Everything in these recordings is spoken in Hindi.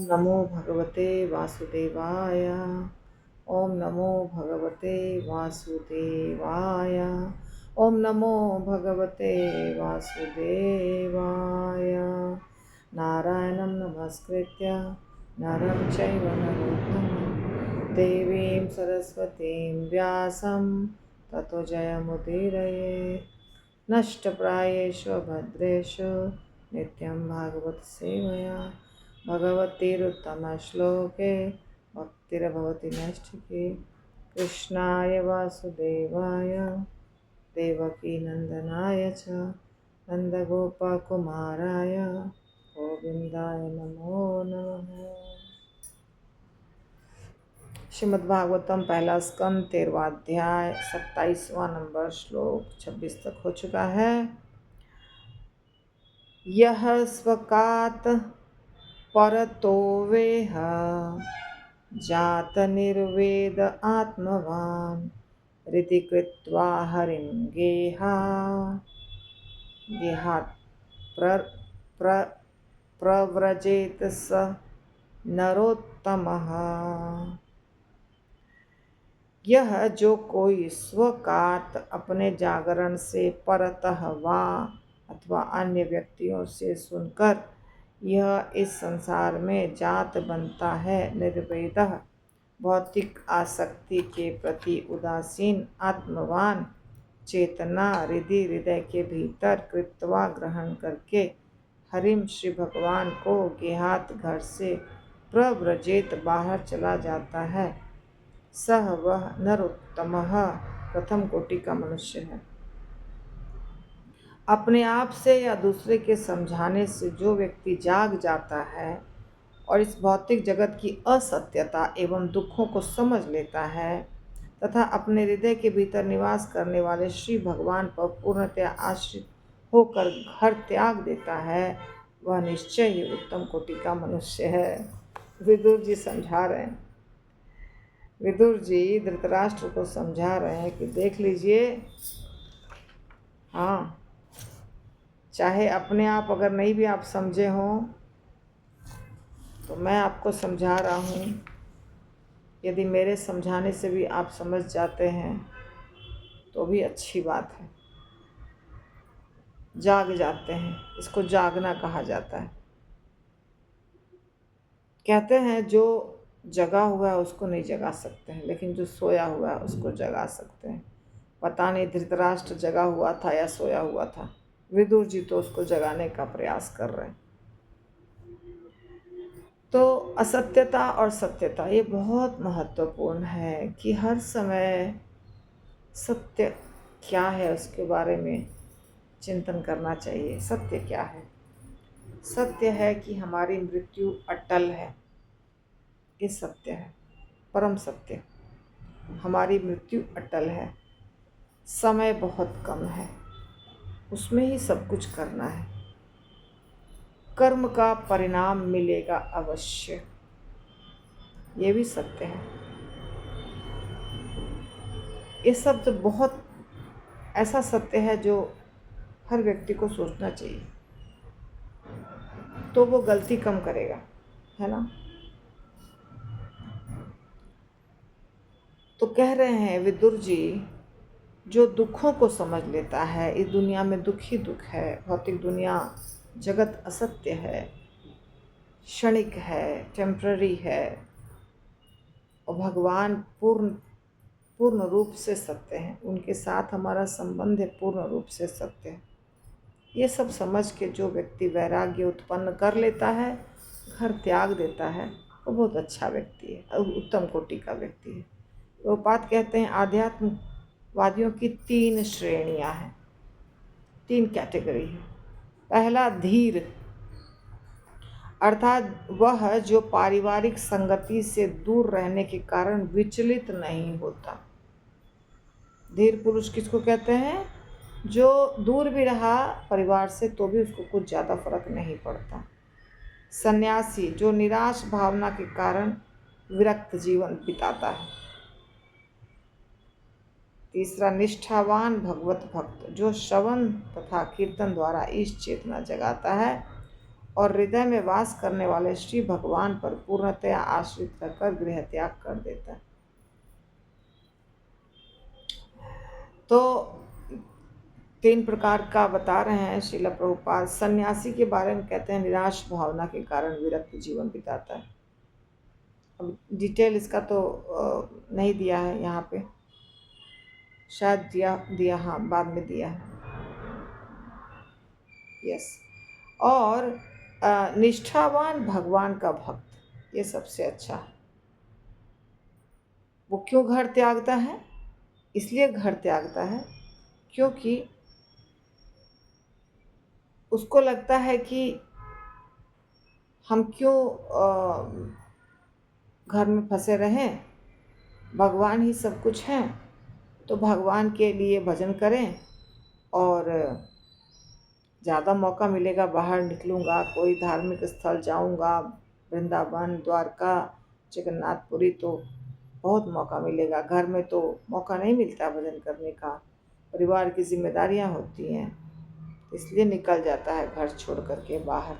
नमो भगवते वासुदेवाय। ओम नमो भगवते वासुदेवाय। ओम नमो भगवते वासुदेवाय। नारायणं नमस्कृत्य नरं चैव नरोत्तमं देवीं सरस्वतीं व्यासं ततो जयमुदीरये। नष्टप्रायेषु भद्रेषु नित्यं भागवत सेवया भगवतीरुत्तमश्लोके भक्तिर्भवति नैष्ठिके। कृष्णाय वासुदेवाय देवकीनन्दनाय च नन्दगोपकुमाराय गोविन्दाय नमो नमः। श्रीमद्भागवतम पहला स्कंद 13वां अध्याय 27वां नंबर श्लोक 26 तक हो चुका है। यह स्वकात परतो वेह जात निर्वेद आत्मवान् हृदि कृत्वा हरिं गेहात् प्रव्रजेत स नरोत्तमः। यह जो कोई स्वकात अपने जागरण से परतः वा अथवा अन्य व्यक्तियों से सुनकर यह इस संसार में जात बनता है, निर्वेदः भौतिक आसक्ति के प्रति उदासीन, आत्मवान चेतना हृदय के भीतर कृत्वा ग्रहण करके हरिम श्री भगवान को गेहात घर से प्रव्रजेत बाहर चला जाता है, सह वह नरोत्तमः प्रथम कोटि का मनुष्य है। अपने आप से या दूसरे के समझाने से जो व्यक्ति जाग जाता है और इस भौतिक जगत की असत्यता एवं दुखों को समझ लेता है तथा अपने हृदय के भीतर निवास करने वाले श्री भगवान पर पूर्णतया आश्रित होकर घर त्याग देता है, वह निश्चय ही उत्तम कोटि का मनुष्य है। विदुर जी समझा रहे हैं, विदुर जी धृतराष्ट्र को समझा रहे हैं कि देख लीजिए, हाँ, चाहे अपने आप अगर नहीं भी आप समझे हों तो मैं आपको समझा रहा हूँ, यदि मेरे समझाने से भी आप समझ जाते हैं तो भी अच्छी बात है। जाग जाते हैं, इसको जागना कहा जाता है। कहते हैं जो जगा हुआ है उसको नहीं जगा सकते हैं, लेकिन जो सोया हुआ है उसको जगा सकते हैं। पता नहीं धृतराष्ट्र जगा हुआ था या सोया हुआ था, विदुर जी तो उसको जगाने का प्रयास कर रहे हैं। तो असत्यता और सत्यता ये बहुत महत्वपूर्ण है कि हर समय सत्य क्या है उसके बारे में चिंतन करना चाहिए। सत्य क्या है? सत्य है कि हमारी मृत्यु अटल है, ये सत्य है, परम सत्य। हमारी मृत्यु अटल है, समय बहुत कम है, उसमें ही सब कुछ करना है, कर्म का परिणाम मिलेगा अवश्य, ये भी सत्य है। ये शब्द बहुत ऐसा सत्य है जो हर व्यक्ति को सोचना चाहिए, तो वो गलती कम करेगा, है ना। तो कह रहे हैं विदुर जी, जो दुखों को समझ लेता है, इस दुनिया में दुख ही दुख है, भौतिक दुनिया जगत असत्य है, क्षणिक है, टेम्पररी है, और भगवान पूर्ण रूप से सत्य हैं, उनके साथ हमारा संबंध है पूर्ण रूप से सत्य है। ये सब समझ के जो व्यक्ति वैराग्य उत्पन्न कर लेता है, घर त्याग देता है, वो बहुत अच्छा व्यक्ति है, उत्तम कोटि का व्यक्ति है। वो बात कहते हैं आध्यात्मवादियों की 3 श्रेणियां हैं, 3 कैटेगरी है। पहला धीर, अर्थात वह जो पारिवारिक संगति से दूर रहने के कारण विचलित नहीं होता। धीर पुरुष किसको कहते हैं? जो दूर भी रहा परिवार से तो भी उसको कुछ ज़्यादा फर्क नहीं पड़ता। सन्यासी, जो निराश भावना के कारण विरक्त जीवन बिताता है। तीसरा निष्ठावान भगवत भक्त, जो श्रवण तथा कीर्तन द्वारा इस चेतना जगाता है और हृदय में वास करने वाले श्री भगवान पर पूर्णतया आश्रित रहकर गृह त्याग कर देता है। तो 3 प्रकार का बता रहे हैं श्रील प्रभुपाद। सन्यासी के बारे में कहते हैं निराश भावना के कारण विरक्त जीवन बिताता है। अब डिटेल इसका तो नहीं दिया है यहाँ पे, शायद दिया हाँ बाद में दिया है। यस। और निष्ठावान भगवान का भक्त, ये सबसे अच्छा है। वो क्यों घर त्यागता है? इसलिए घर त्यागता है क्योंकि उसको लगता है कि हम क्यों घर में फंसे रहें, भगवान ही सब कुछ हैं, तो भगवान के लिए भजन करें और ज़्यादा मौका मिलेगा बाहर निकलूँगा, कोई धार्मिक स्थल जाऊँगा, वृंदावन, द्वारका, जगन्नाथपुरी, तो बहुत मौका मिलेगा। घर में तो मौका नहीं मिलता भजन करने का, परिवार की जिम्मेदारियां होती हैं, इसलिए निकल जाता है घर छोड़ करके बाहर।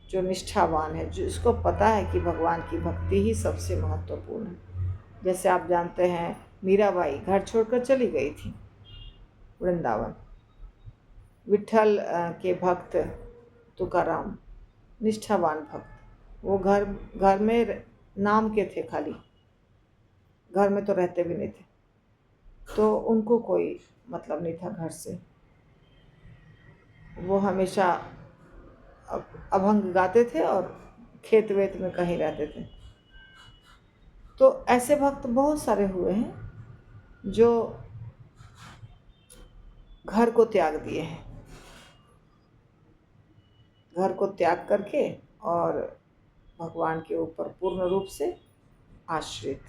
जो निष्ठावान है, जो इसको पता है कि भगवान की भक्ति ही सबसे महत्वपूर्ण है। जैसे आप जानते हैं मीराबाई घर छोड़कर चली गई थी वृंदावन। विठल के भक्त तुकाराम निष्ठावान भक्त, वो घर में नाम के थे, खाली घर में तो रहते भी नहीं थे, तो उनको कोई मतलब नहीं था घर से। वो हमेशा अभंग गाते थे और खेत वेत में कहीं रहते थे। तो ऐसे भक्त बहुत सारे हुए हैं जो घर को त्याग दिए हैं, घर को त्याग करके और भगवान के ऊपर पूर्ण रूप से आश्रित।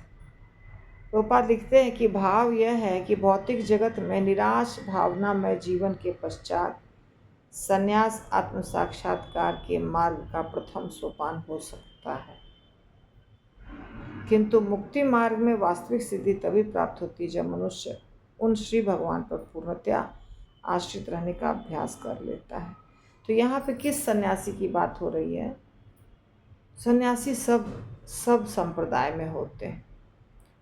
प्रभुपाद लिखते हैं कि भाव यह है कि भौतिक जगत में निराश भावनामय जीवन के पश्चात संन्यास आत्म साक्षात्कार के मार्ग का प्रथम सोपान हो सकता है, किंतु मुक्ति मार्ग में वास्तविक सिद्धि तभी प्राप्त होती है जब मनुष्य उन श्री भगवान पर पूर्णतया आश्रित रहने का अभ्यास कर लेता है। तो यहाँ पे किस सन्यासी की बात हो रही है? सन्यासी सब संप्रदाय में होते हैं।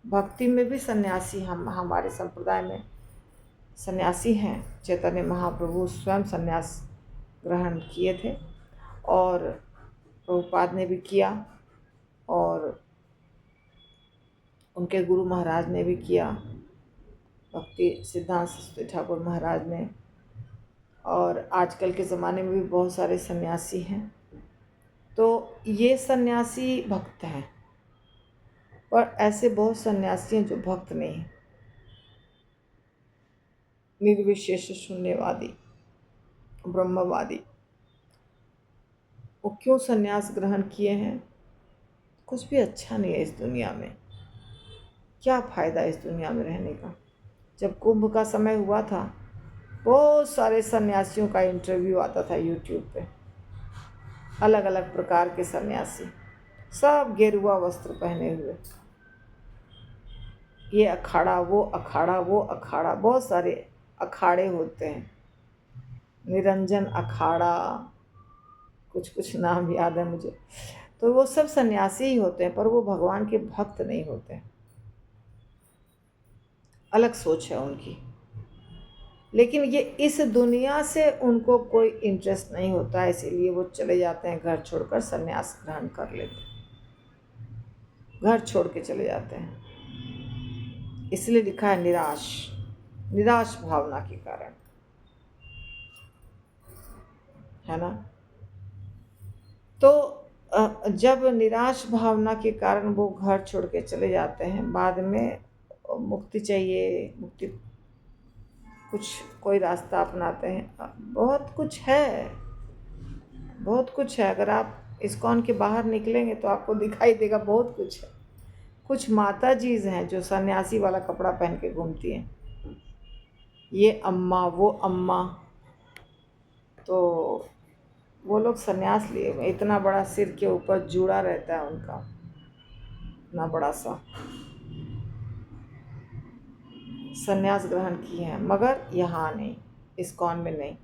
भक्ति में भी सन्यासी, हम हमारे संप्रदाय में सन्यासी हैं। चैतन्य महाप्रभु स्वयं सन्यास ग्रहण किए थे और प्रभुपाद ने भी किया और उनके गुरु महाराज ने भी किया, भक्ति सिद्धांत सरस्वती ठाकुर महाराज ने। और आजकल के ज़माने में भी बहुत सारे सन्यासी हैं। तो ये सन्यासी भक्त हैं, पर ऐसे बहुत सन्यासी हैं जो भक्त नहीं हैं, निर्विशेष शून्यवादी, ब्रह्मवादी। वो क्यों सन्यास ग्रहण किए हैं? कुछ भी अच्छा नहीं है इस दुनिया में, क्या फ़ायदा इस दुनिया में रहने का। जब कुंभ का समय हुआ था, बहुत सारे सन्यासियों का इंटरव्यू आता था यूट्यूब पे, अलग अलग प्रकार के सन्यासी, सब गेरुआ वस्त्र पहने हुए, ये अखाड़ा वो अखाड़ा वो अखाड़ा, बहुत सारे अखाड़े होते हैं, निरंजन अखाड़ा, कुछ नाम याद है मुझे। तो वो सब सन्यासी ही होते हैं, पर वो भगवान के भक्त नहीं होते हैं, अलग सोच है उनकी। लेकिन ये इस दुनिया से उनको कोई इंटरेस्ट नहीं होता है, इसीलिए वो चले जाते हैं घर छोड़कर, सन्यास ग्रहण कर लेते हैं, घर छोड़ के चले जाते हैं। इसलिए लिखा है निराश, निराश भावना के कारण, है ना। तो जब निराश भावना के कारण वो घर छोड़ के चले जाते हैं, बाद में मुक्ति चाहिए, मुक्ति कुछ कोई रास्ता अपनाते हैं। बहुत कुछ है, बहुत कुछ है। अगर आप इस्कॉन के बाहर निकलेंगे तो आपको दिखाई देगा बहुत कुछ है। कुछ माता जीज हैं जो सन्यासी वाला कपड़ा पहन के घूमती हैं, ये अम्मा वो अम्मा, तो वो लोग सन्यास लिए हुए, इतना बड़ा सिर के ऊपर जूड़ा रहता है उनका, इतना बड़ा सा सन्यास ग्रहण किए हैं, मगर यहाँ नहीं, इस्कॉन में नहीं।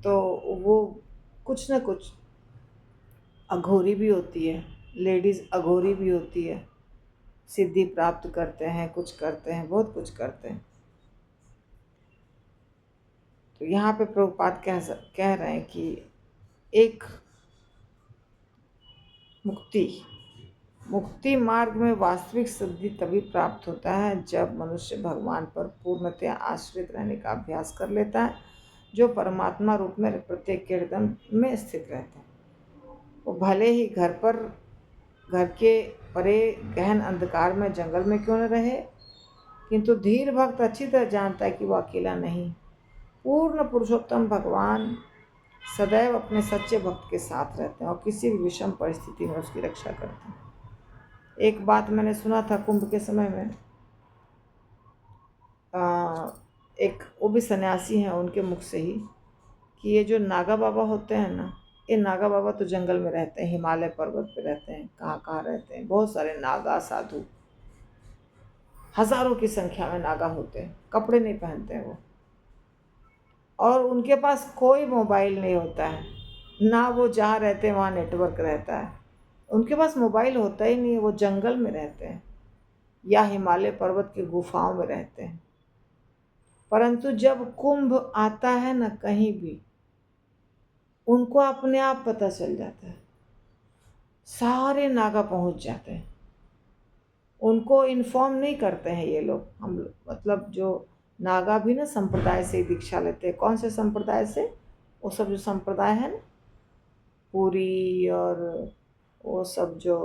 तो वो कुछ न कुछ अघोरी भी होती है, लेडीज़ अघोरी भी होती है, सिद्धि प्राप्त करते हैं, कुछ करते हैं, बहुत कुछ करते हैं। तो यहाँ पे प्रभुपाद कह रहे हैं कि एक मुक्ति मार्ग में वास्तविक सिद्धि तभी प्राप्त होता है जब मनुष्य भगवान पर पूर्णतया आश्रित रहने का अभ्यास कर लेता है, जो परमात्मा रूप में प्रत्येक के हृदय में स्थित रहते हैं। वो भले ही घर के परे गहन अंधकार में जंगल में क्यों न रहे, किंतु धीर भक्त अच्छी तरह जानता है कि वो अकेला नहीं। पूर्ण पुरुषोत्तम भगवान सदैव अपने सच्चे भक्त के साथ रहते हैं और किसी भी विषम परिस्थिति में उसकी रक्षा करते हैं। एक बात मैंने सुना था कुंभ के समय में, एक वो भी सन्यासी हैं, उनके मुख से ही, कि ये जो नागा बाबा होते हैं ना, ये नागा बाबा तो जंगल में रहते हैं, हिमालय पर्वत पे रहते हैं, कहाँ कहाँ रहते हैं, बहुत सारे नागा साधु, हजारों की संख्या में नागा होते हैं, कपड़े नहीं पहनते हैं वो, और उनके पास कोई मोबाइल नहीं होता है, ना वो जहाँ रहते हैं वहाँ नेटवर्क रहता है, उनके पास मोबाइल होता ही नहीं है। वो जंगल में रहते हैं या हिमालय पर्वत की गुफाओं में रहते हैं। परंतु जब कुंभ आता है ना, कहीं भी उनको अपने आप पता चल जाता है, सारे नागा पहुंच जाते हैं, उनको इन्फॉर्म नहीं करते हैं ये लोग। हम मतलब जो नागा भी ना संप्रदाय से ही दीक्षा लेते हैं। कौन से संप्रदाय से? वो सब जो संप्रदाय है ना, पूरी और वो सब जो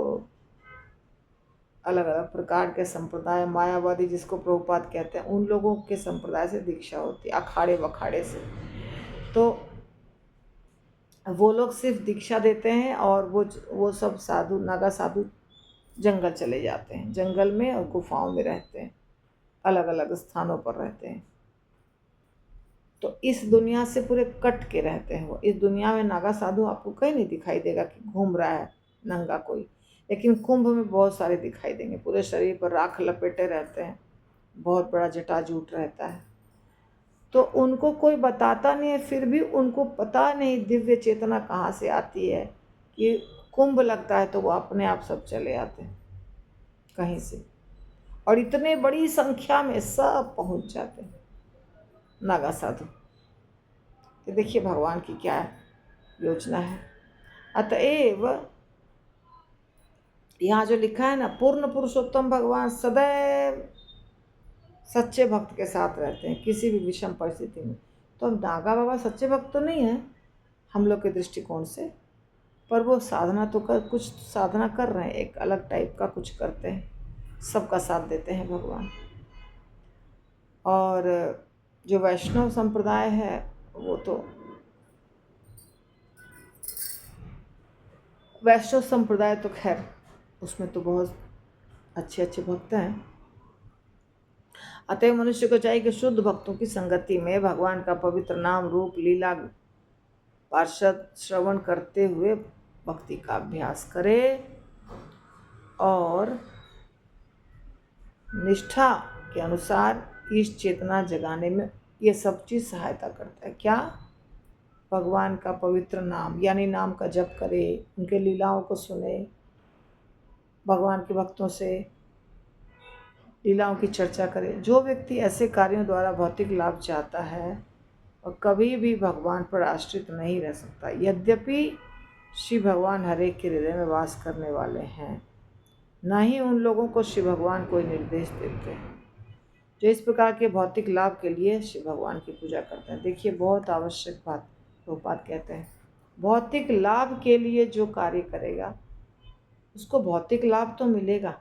अलग अलग प्रकार के संप्रदाय, मायावादी जिसको प्रभुपाद कहते हैं, उन लोगों के संप्रदाय से दीक्षा होती है, अखाड़े वखाड़े से। तो वो लोग सिर्फ दीक्षा देते हैं और वो सब साधु, नागा साधु जंगल चले जाते हैं, जंगल में और गुफाओं में रहते हैं, अलग अलग स्थानों पर रहते हैं। तो इस दुनिया से पूरे कट के रहते हैं वो। इस दुनिया में नागा साधु आपको कहीं नहीं दिखाई देगा कि घूम रहा है नंगा कोई, लेकिन कुंभ में बहुत सारे दिखाई देंगे, पूरे शरीर पर राख लपेटे रहते हैं, बहुत बड़ा जटाजूट रहता है। तो उनको कोई बताता नहीं है, फिर भी उनको पता नहीं दिव्य चेतना कहाँ से आती है कि कुंभ लगता है तो वो अपने आप सब चले आते हैं कहीं से, और इतने बड़ी संख्या में सब पहुंच जाते हैं नागा साधु। तो देखिए भगवान की क्या योजना है। अतएव यहाँ जो लिखा है ना, पूर्ण पुरुषोत्तम भगवान सदैव सच्चे भक्त के साथ रहते हैं किसी भी विषम परिस्थिति में। तो अब नागा बाबा सच्चे भक्त तो नहीं है हम लोग के दृष्टिकोण से, पर वो साधना तो कुछ साधना कर रहे हैं, एक अलग टाइप का कुछ करते हैं, सबका साथ देते हैं भगवान। और जो वैष्णव संप्रदाय है वो तो वैष्णव संप्रदाय तो खैर उसमें तो बहुत अच्छे अच्छे भक्त हैं। अतः मनुष्य को चाहिए कि शुद्ध भक्तों की संगति में भगवान का पवित्र नाम रूप लीला पार्षद श्रवण करते हुए भक्ति का अभ्यास करे और निष्ठा के अनुसार इस चेतना जगाने में ये सब चीज़ सहायता करता है। क्या? भगवान का पवित्र नाम यानी नाम का जप करे, उनके लीलाओं को सुने, भगवान के भक्तों से लीलाओं की चर्चा करे। जो व्यक्ति ऐसे कार्यों द्वारा भौतिक लाभ चाहता है और कभी भी भगवान पर आश्रित नहीं रह सकता, यद्यपि श्री भगवान हर एक के हृदय में वास करने वाले हैं, न ही उन लोगों को श्री भगवान कोई निर्देश देते हैं जो इस प्रकार के भौतिक लाभ के लिए श्री भगवान की पूजा करते हैं। देखिए बहुत आवश्यक बात प्रभुपाद कहते हैं, भौतिक लाभ के लिए जो कार्य करेगा उसको भौतिक लाभ तो मिलेगा।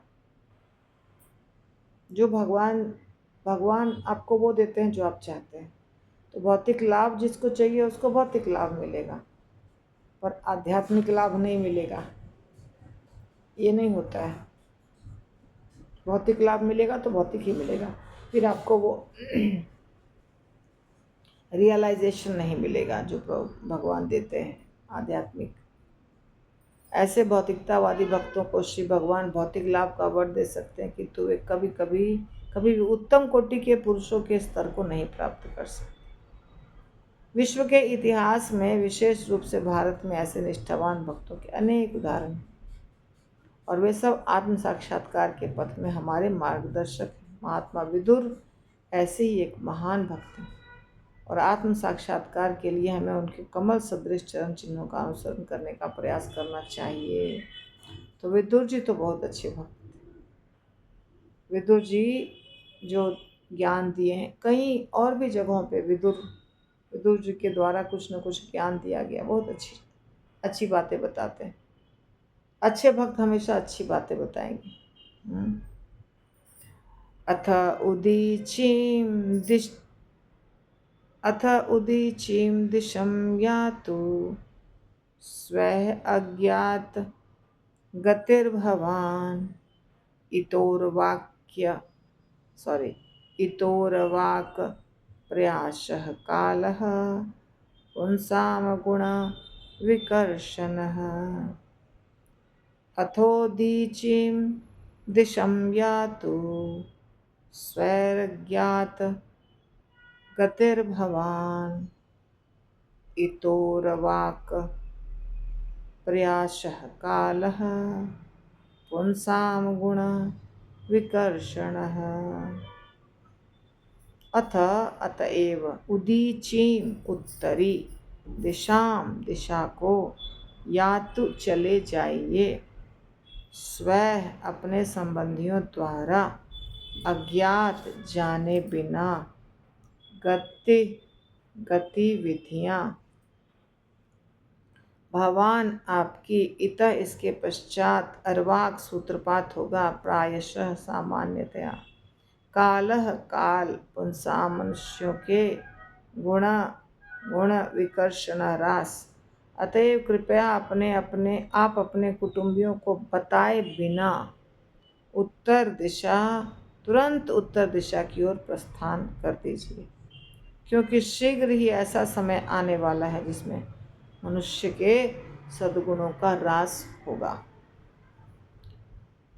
जो भगवान आपको वो देते हैं जो आप चाहते हैं, तो भौतिक लाभ जिसको चाहिए उसको भौतिक लाभ मिलेगा, पर आध्यात्मिक लाभ नहीं मिलेगा, ये नहीं होता है। भौतिक लाभ मिलेगा तो भौतिक ही मिलेगा, फिर आपको वो रियलाइजेशन नहीं मिलेगा जो भगवान देते हैं आध्यात्मिक। ऐसे भौतिकतावादी भक्तों को श्री भगवान भौतिक लाभ का वर दे सकते हैं, किंतु वे कभी भी उत्तम कोटि के पुरुषों के स्तर को नहीं प्राप्त कर सकते। विश्व के इतिहास में विशेष रूप से भारत में ऐसे निष्ठावान भक्तों के अनेक उदाहरण हैं और वे सब आत्म साक्षात्कार के पथ में हमारे मार्गदर्शक हैं। महात्मा विदुर ऐसे ही एक महान भक्त हैं और आत्म साक्षात्कार के लिए हमें उनके कमल सदृश चरण चिन्हों का अनुसरण करने का प्रयास करना चाहिए। तो विदुर जी तो बहुत अच्छे भक्त थे। विदुर जी जो ज्ञान दिए हैं, कई और भी जगहों पे विदुर जी के द्वारा कुछ न कुछ ज्ञान दिया गया। बहुत अच्छी अच्छी बातें बताते हैं। अच्छे भक्त हमेशा अच्छी बातें बताएंगे। अथ उदीचीं दिशं यातु स्वः अज्ञात गतिर्भवान् इतोर्वाक् प्रयासः कालः पुंसां गुण विकर्षणः। अथोदीचीं दिशं यातु स्वैर्ज्ञात गतिर्भवान् इतोर्वाक् प्रयासः कालः पुंसां गुण विकर्षणः। अतएव उदीचीं उत्तरी दिशा को यातु चले जाइए, स्वयं अपने संबंधियों द्वारा अज्ञात जाने बिना गतिविधियां भगवान आपकी इतः इसके पश्चात अर्वाक सूत्रपात होगा। प्रायशः सामान्यतया काल पुंसा मनुष्यों के गुण विकर्षण ह्रास। अतएव कृपया आप अपने कुटुंबियों को बताए बिना तुरंत उत्तर दिशा की ओर प्रस्थान कर दीजिए, क्योंकि शीघ्र ही ऐसा समय आने वाला है जिसमें मनुष्य के सद्गुणों का ह्रास होगा।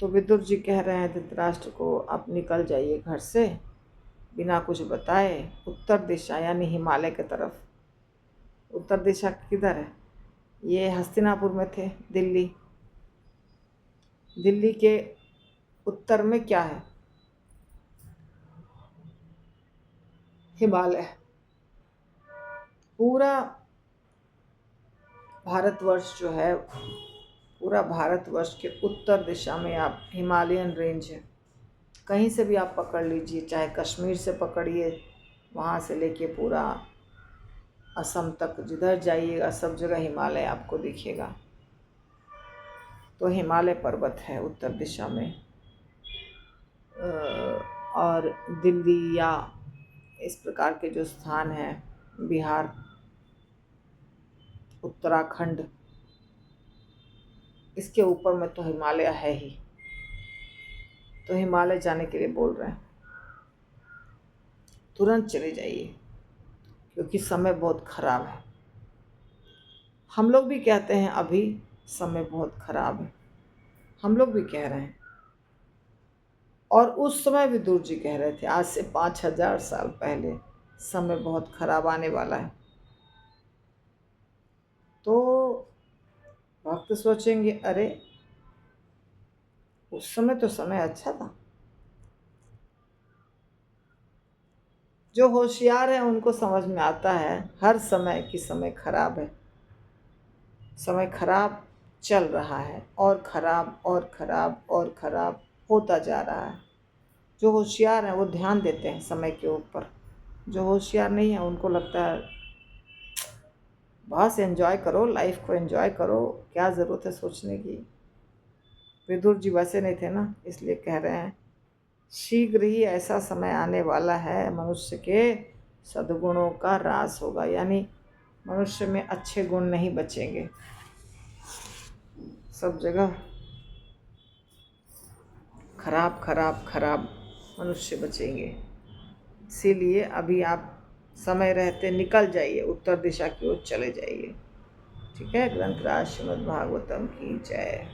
तो विदुर जी कह रहे हैं धृतराष्ट्र को, आप निकल जाइए घर से बिना कुछ बताए उत्तर दिशा यानी हिमालय की तरफ। उत्तर दिशा किधर है? ये हस्तिनापुर में थे। दिल्ली के उत्तर में क्या है? हिमालय। पूरा भारतवर्ष जो है, पूरा भारतवर्ष के उत्तर दिशा में आप हिमालयन रेंज है, कहीं से भी आप पकड़ लीजिए, चाहे कश्मीर से पकड़िए, वहाँ से लेके पूरा असम तक जिधर जाइएगा सब जगह हिमालय आपको दिखेगा। तो हिमालय पर्वत है उत्तर दिशा में। और दिल्ली या इस प्रकार के जो स्थान हैं, बिहार, उत्तराखंड, इसके ऊपर में तो हिमालय है ही। तो हिमालय जाने के लिए बोल रहे हैं, तुरंत चले जाइए, क्योंकि समय बहुत खराब है। हम लोग भी कहते हैं अभी समय बहुत खराब है, हम लोग भी कह रहे हैं। और उस समय विदुर जी कह रहे थे, आज से 5000 साल पहले, समय बहुत खराब आने वाला है। तो भक्त सोचेंगे, अरे उस समय तो समय अच्छा था। जो होशियार है उनको समझ में आता है हर समय की समय खराब है, समय खराब चल रहा है और खराब और खराब और खराब होता जा रहा है। जो होशियार हैं वो ध्यान देते हैं समय के ऊपर। जो होशियार नहीं है उनको लगता है बस एंजॉय करो, लाइफ को एंजॉय करो, क्या ज़रूरत है सोचने की। विदुर जी वैसे नहीं थे ना, इसलिए कह रहे हैं शीघ्र ही ऐसा समय आने वाला है मनुष्य के सद्गुणों का ह्रास होगा, यानी मनुष्य में अच्छे गुण नहीं बचेंगे, सब जगह खराब खराब खराब मनुष्य बचेंगे। इसीलिए अभी आप समय रहते निकल जाइए, उत्तर दिशा की ओर चले जाइए। ठीक है। ग्रंथराज श्रीमद् भागवतम की जय।